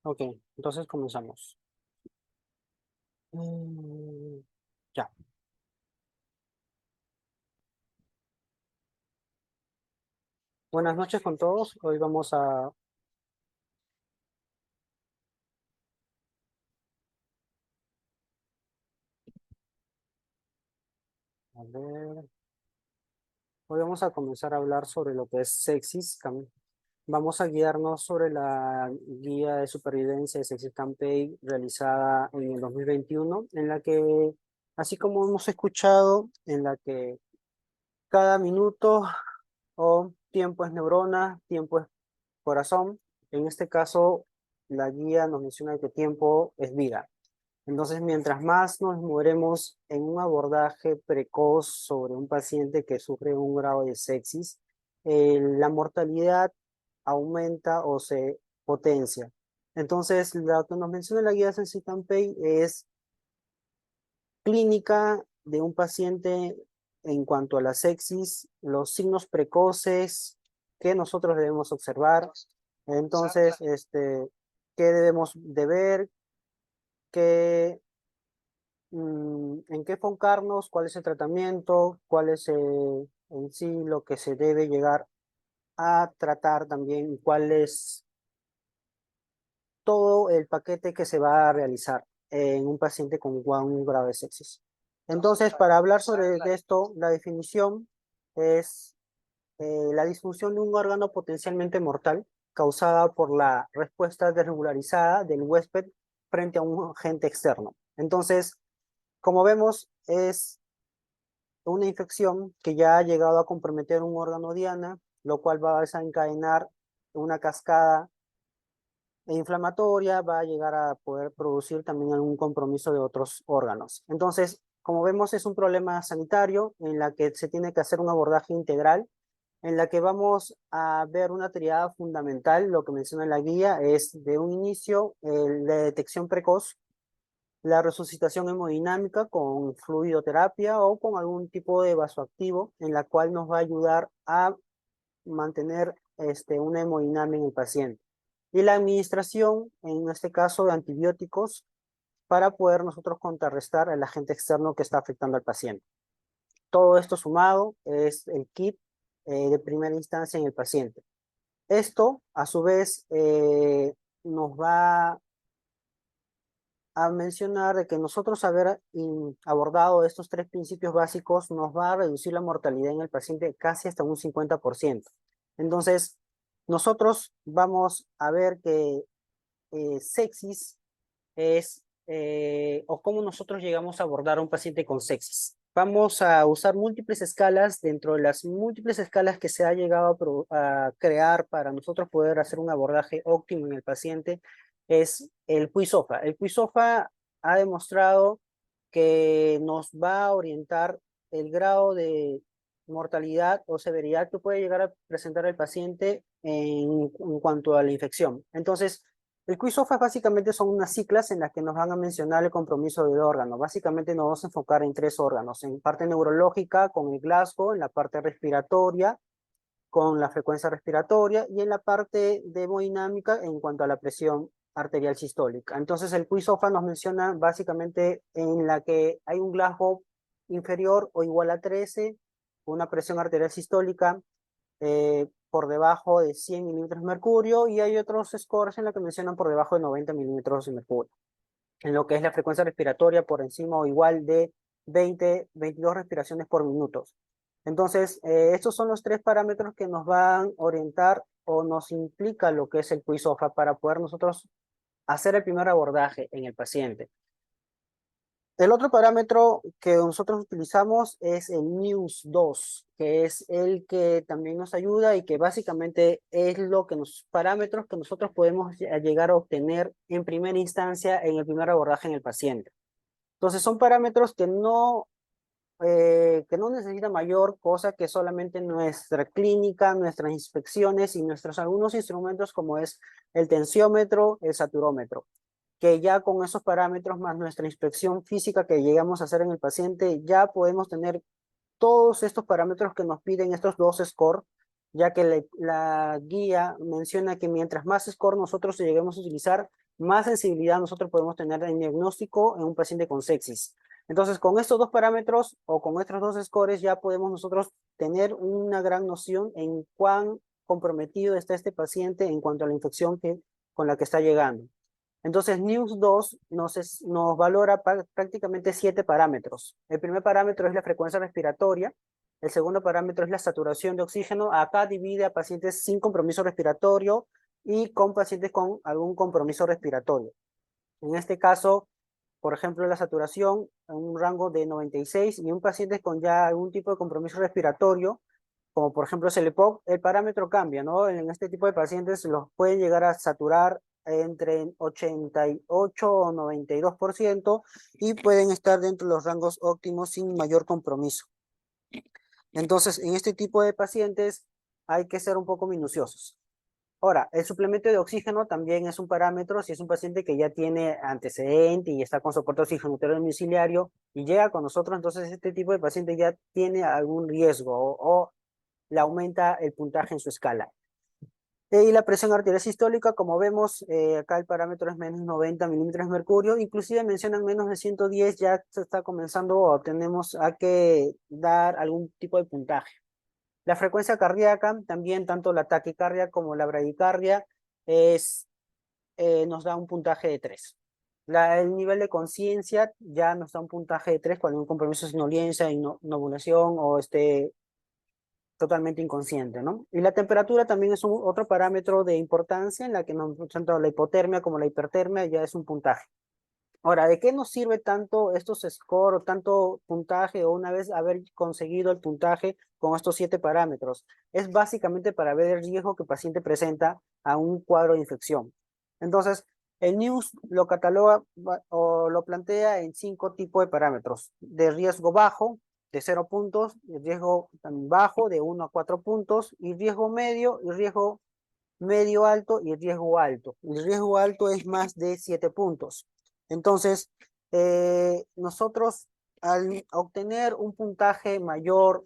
Ok, entonces comenzamos. Mm, ya. Buenas noches con todos. Hoy vamos a ver, hoy vamos a comenzar a hablar sobre lo que es Sepsis. Vamos a guiarnos sobre la guía de supervivencia de Sepsis Campaign realizada en el 2021, en la que, así como hemos escuchado, en la que cada minuto o tiempo es neurona, tiempo es corazón. En este caso, la guía nos menciona que tiempo es vida. Entonces, mientras más nos moveremos en un abordaje precoz sobre un paciente que sufre un grado de sepsis, la mortalidad aumenta o se potencia. Entonces, lo que nos menciona la guía Sepsis Campaign es clínica de un paciente en cuanto a la sepsis, los signos precoces que nosotros debemos observar. Entonces, ¿qué debemos de ver? ¿Qué en qué enfocarnos, cuál es el tratamiento, cuál es en sí lo que se debe llegar a tratar también, cuál es todo el paquete que se va a realizar en un paciente con un grado de sepsis. Entonces, para hablar sobre esto, la definición es la disfunción de un órgano potencialmente mortal causada por la respuesta desregularizada del huésped frente a un agente externo. Entonces, como vemos, es una infección que ya ha llegado a comprometer un órgano diana, lo cual va a desencadenar una cascada inflamatoria, va a llegar a poder producir también algún compromiso de otros órganos. Entonces, como vemos, es un problema sanitario en la que se tiene que hacer un abordaje integral, en la que vamos a ver una triada fundamental, lo que menciona la guía, es de un inicio, la detección precoz, la resucitación hemodinámica con fluidoterapia o con algún tipo de vasoactivo en la cual nos va a ayudar a mantener una hemodinamia en el paciente. Y la administración, en este caso, de antibióticos para poder nosotros contrarrestar el agente externo que está afectando al paciente. Todo esto sumado es el kit de primera instancia en el paciente. Esto, a su vez, nos va a mencionar de que nosotros haber abordado estos tres principios básicos nos va a reducir la mortalidad en el paciente casi hasta un 50%. Entonces, nosotros vamos a ver que sepsis es, o cómo nosotros llegamos a abordar a un paciente con sepsis. Vamos a usar múltiples escalas. Dentro de las múltiples escalas que se ha llegado a crear para nosotros poder hacer un abordaje óptimo en el paciente es el QISOFA. El QISOFA ha demostrado que nos va a orientar el grado de mortalidad o severidad que puede llegar a presentar el paciente en cuanto a la infección. Entonces, el QISOFA básicamente son unas ciclas en las que nos van a mencionar el compromiso del órgano. Básicamente nos vamos a enfocar en tres órganos, en parte neurológica con el Glasgow, en la parte respiratoria con la frecuencia respiratoria y en la parte de hemodinámica en cuanto a la presión arterial sistólica. Entonces el QISOFA nos menciona básicamente en la que hay un Glasgow inferior o igual a 13, una presión arterial sistólica por debajo de 100 milímetros de mercurio y hay otros scores en la que mencionan por debajo de 90 milímetros de mercurio. En lo que es la frecuencia respiratoria por encima o igual de 22 respiraciones por minuto. Entonces, estos son los tres parámetros que nos van a orientar o nos implica lo que es el QISOFA para poder nosotros hacer el primer abordaje en el paciente. El otro parámetro que nosotros utilizamos es el MUS2, que es el que también nos ayuda y que básicamente es lo que parámetros que nosotros podemos llegar a obtener en primera instancia en el primer abordaje en el paciente. Entonces son parámetros que no necesitan mayor cosa que solamente nuestra clínica, nuestras inspecciones y nuestros algunos instrumentos como es el tensiómetro, el saturómetro, que ya con esos parámetros más nuestra inspección física que llegamos a hacer en el paciente, ya podemos tener todos estos parámetros que nos piden estos dos scores, ya que la guía menciona que mientras más score nosotros lleguemos a utilizar, más sensibilidad nosotros podemos tener en diagnóstico en un paciente con sepsis. Entonces, con estos dos parámetros o con estos dos scores ya podemos nosotros tener una gran noción en cuán comprometido está este paciente en cuanto a la infección con la que está llegando. Entonces, NIUS-2 nos valora prácticamente 7 parámetros. El primer parámetro es la frecuencia respiratoria. El segundo parámetro es la saturación de oxígeno. Acá divide a pacientes sin compromiso respiratorio y con pacientes con algún compromiso respiratorio. En este caso, por ejemplo, la saturación en un rango de 96 y un paciente con ya algún tipo de compromiso respiratorio, como por ejemplo es el EPOC, el parámetro cambia, ¿no? En este tipo de pacientes los pueden llegar a saturar entre 88 o 92% y pueden estar dentro de los rangos óptimos sin mayor compromiso. Entonces, en este tipo de pacientes hay que ser un poco minuciosos. Ahora, el suplemento de oxígeno también es un parámetro si es un paciente que ya tiene antecedente y está con soporte oxigenoterapia domiciliario y llega con nosotros, entonces este tipo de paciente ya tiene algún riesgo o le aumenta el puntaje en su escala. Y la presión arterial sistólica, como vemos, acá el parámetro es menos 90 milímetros de mercurio, inclusive mencionan menos de 110, ya se está comenzando o tenemos a que dar algún tipo de puntaje. La frecuencia cardíaca, también tanto la taquicardia como la bradicardia, nos da un puntaje de 3. El nivel de conciencia ya nos da un puntaje de 3 cuando un compromiso es inoliencia, inovulación o totalmente inconsciente, ¿no? Y la temperatura también es otro parámetro de importancia en la que tanto la hipotermia como la hipertermia ya es un puntaje. Ahora, ¿de qué nos sirve tanto estos score o tanto puntaje o una vez haber conseguido el puntaje con estos 7 parámetros? Es básicamente para ver el riesgo que el paciente presenta a un cuadro de infección. Entonces, el NIUS lo cataloga o lo plantea en 5 tipos de parámetros. De riesgo bajo, de 0 puntos, de riesgo bajo, de 1 a 4 puntos, y riesgo medio, y riesgo medio alto, y riesgo alto. El riesgo alto es más de 7 puntos. Entonces, nosotros al obtener un puntaje mayor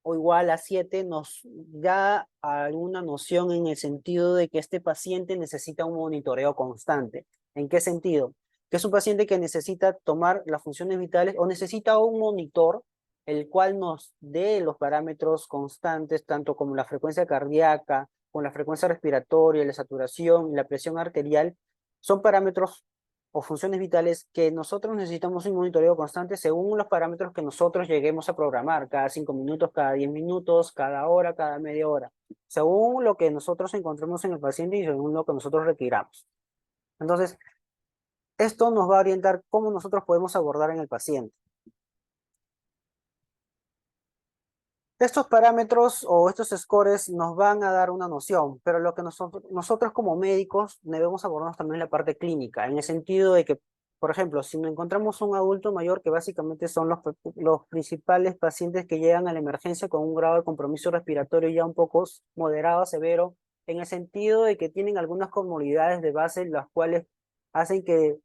o igual a 7 nos da alguna noción en el sentido de que este paciente necesita un monitoreo constante. ¿En qué sentido? Que es un paciente que necesita tomar las funciones vitales o necesita un monitor el cual nos dé los parámetros constantes, tanto como la frecuencia cardíaca, con la frecuencia respiratoria, la saturación, la presión arterial. Son parámetros o funciones vitales que nosotros necesitamos un monitoreo constante según los parámetros que nosotros lleguemos a programar, cada 5 minutos, cada 10 minutos, cada hora, cada media hora, según lo que nosotros encontremos en el paciente y según lo que nosotros requiramos. Entonces, esto nos va a orientar cómo nosotros podemos abordar en el paciente. Estos parámetros o estos scores nos van a dar una noción, pero lo que nosotros como médicos debemos abordarnos también la parte clínica, en el sentido de que, por ejemplo, si nos encontramos un adulto mayor, que básicamente son los principales pacientes que llegan a la emergencia con un grado de compromiso respiratorio ya un poco moderado, severo, en el sentido de que tienen algunas comorbilidades de base, las cuales hacen que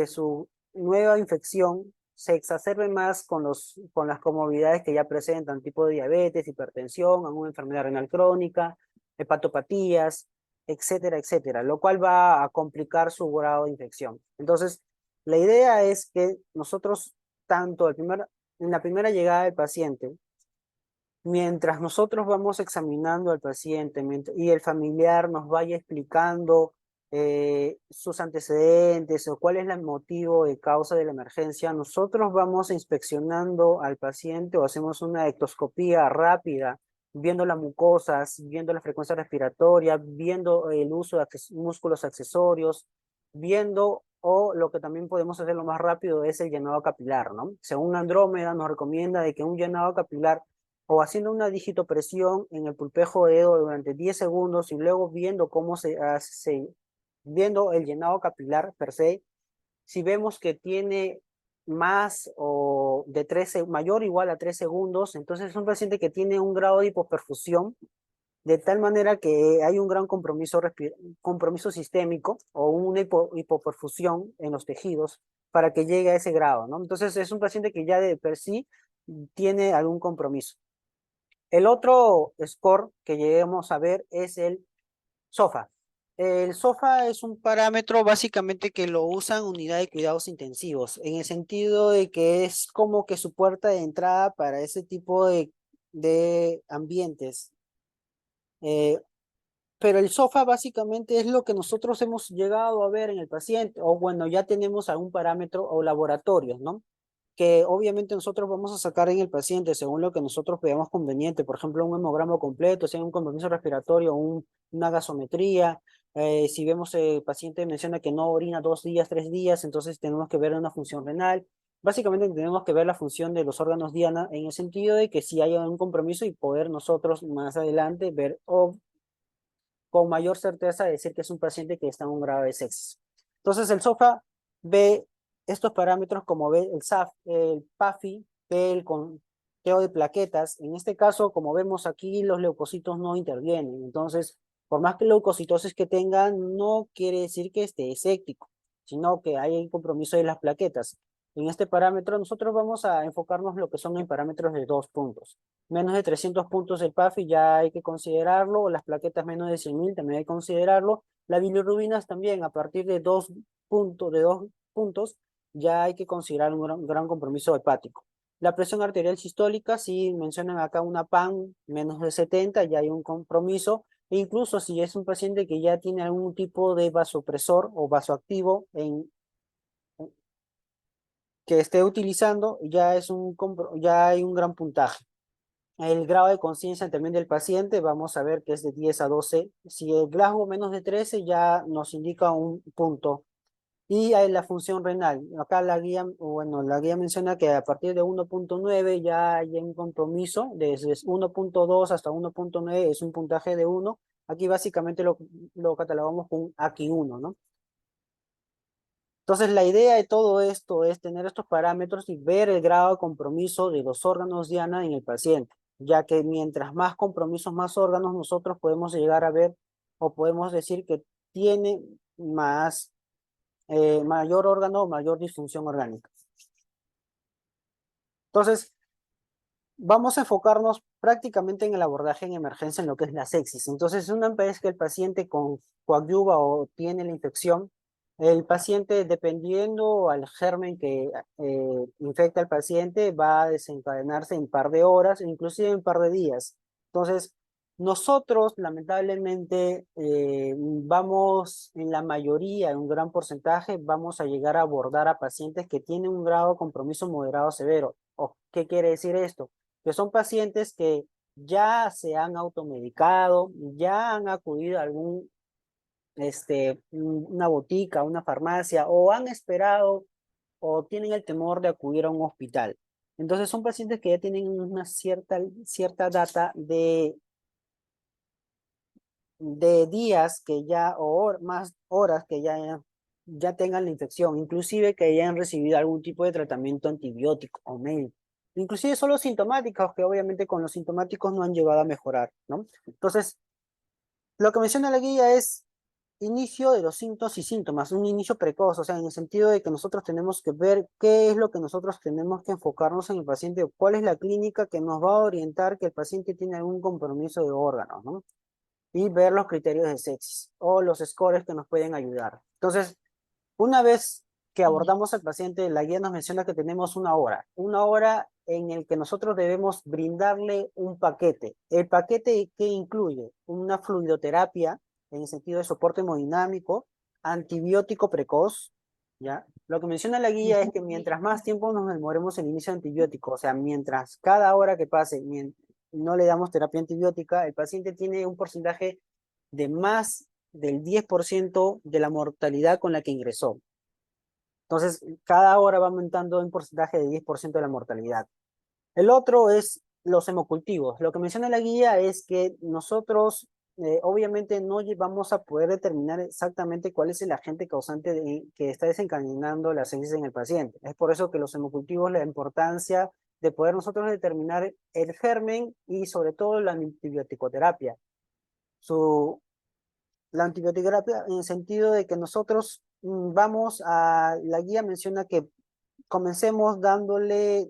su nueva infección se exacerbe más con las comorbilidades que ya presentan, tipo de diabetes, hipertensión, alguna enfermedad renal crónica, hepatopatías, etcétera, etcétera, lo cual va a complicar su grado de infección. Entonces, la idea es que nosotros, tanto en la primera llegada del paciente, mientras nosotros vamos examinando al paciente y el familiar nos vaya explicando sus antecedentes o cuál es el motivo de causa de la emergencia, nosotros vamos inspeccionando al paciente o hacemos una ectoscopía rápida, viendo las mucosas, viendo la frecuencia respiratoria, viendo el uso de músculos accesorios, viendo o lo que también podemos hacer lo más rápido es el llenado capilar, ¿no? Según Andrómeda nos recomienda de que un llenado capilar o haciendo una digitopresión en el pulpejo de dedo durante 10 segundos y luego viendo cómo se hace, viendo el llenado capilar per se, si vemos que tiene más o de 3, mayor o igual a 3 segundos, entonces es un paciente que tiene un grado de hipoperfusión, de tal manera que hay un gran compromiso sistémico o una hipoperfusión en los tejidos para que llegue a ese grado, ¿no? Entonces es un paciente que ya de per sí tiene algún compromiso. El otro score que lleguemos a ver es el SOFA. El SOFA es un parámetro básicamente que lo usan unidad de cuidados intensivos, en el sentido de que es como que su puerta de entrada para ese tipo de ambientes. Eh, pero el SOFA básicamente es lo que nosotros hemos llegado a ver en el paciente, o bueno, ya tenemos algún parámetro o laboratorios, ¿no? Que obviamente nosotros vamos a sacar en el paciente según lo que nosotros veamos conveniente, por ejemplo, un hemograma completo, si hay un compromiso respiratorio, una gasometría, si vemos el paciente menciona que no orina 2 días, 3 días, entonces tenemos que ver una función renal. Básicamente tenemos que ver la función de los órganos diana en el sentido de que si hay un compromiso y poder nosotros más adelante ver o con mayor certeza decir que es un paciente que está en un grado de sepsis. Entonces el SOFA ve estos parámetros como ve el SAF, el PAFI, ve el conteo de plaquetas. En este caso, como vemos aquí, los leucocitos no intervienen. Entonces, por más que leucocitosis que tengan, no quiere decir que esté escéptico, sino que hay un compromiso de las plaquetas. En este parámetro nosotros vamos a enfocarnos lo que son en parámetros de 2 puntos. Menos de 300 puntos el PAFI ya hay que considerarlo, las plaquetas menos de 100.000 también hay que considerarlo, las bilirrubinas también a partir de 2 puntos ya hay que considerar un gran compromiso hepático. La presión arterial sistólica, si mencionan acá una PAN menos de 70, ya hay un compromiso, e incluso si es un paciente que ya tiene algún tipo de vasopresor o vasoactivo que esté utilizando, ya hay un gran puntaje. El grado de conciencia también del paciente, vamos a ver que es de 10 a 12. Si el Glasgow menos de 13 ya nos indica un punto. Y hay la función renal. Acá la guía menciona que a partir de 1.9 ya hay un compromiso, desde 1.2 hasta 1.9 es un puntaje de 1. Aquí básicamente lo catalogamos con aquí 1, ¿no? Entonces, la idea de todo esto es tener estos parámetros y ver el grado de compromiso de los órganos diana en el paciente, ya que mientras más compromisos, más órganos, nosotros podemos llegar a ver o podemos decir que tiene mayor órgano o mayor disfunción orgánica. Entonces, vamos a enfocarnos prácticamente en el abordaje en emergencia en lo que es la sepsis. Entonces, una vez que el paciente coadyuva o tiene la infección, el paciente, dependiendo al germen que infecta al paciente, va a desencadenarse en un par de horas, inclusive en un par de días. Entonces, nosotros, lamentablemente, vamos en la mayoría, en un gran porcentaje, vamos a llegar a abordar a pacientes que tienen un grado de compromiso moderado severo. ¿O qué quiere decir esto? Que son pacientes que ya se han automedicado, ya han acudido a una botica, una farmacia, o han esperado o tienen el temor de acudir a un hospital. Entonces son pacientes que ya tienen una cierta data de días que ya, más horas que ya tengan la infección, inclusive que hayan recibido algún tipo de tratamiento antibiótico o médico. Inclusive solo sintomáticos, que obviamente con los sintomáticos no han llegado a mejorar, ¿no? Entonces, lo que menciona la guía es inicio de los síntomas y síntomas, un inicio precoz, o sea, en el sentido de que nosotros tenemos que ver qué es lo que nosotros tenemos que enfocarnos en el paciente, o cuál es la clínica que nos va a orientar que el paciente tiene algún compromiso de órganos, ¿no? Y ver los criterios de sepsis o los scores que nos pueden ayudar. Entonces, una vez que abordamos al paciente, la guía nos menciona que tenemos una hora en el que nosotros debemos brindarle un paquete. El paquete que incluye una fluidoterapia en el sentido de soporte hemodinámico, antibiótico precoz, ¿ya? Lo que menciona la guía es que mientras más tiempo nos demoremos en el inicio de antibiótico, o sea, mientras cada hora que pase no le damos terapia antibiótica, el paciente tiene un porcentaje de más del 10% de la mortalidad con la que ingresó. Entonces, cada hora va aumentando un porcentaje de 10% de la mortalidad. El otro es los hemocultivos. Lo que menciona la guía es que nosotros, obviamente, no vamos a poder determinar exactamente cuál es el agente causante que está desencadenando la sepsis en el paciente. Es por eso que los hemocultivos, la importancia de poder nosotros determinar el germen y sobre todo la antibioticoterapia. La antibioterapia en el sentido de que nosotros la guía menciona que comencemos dándole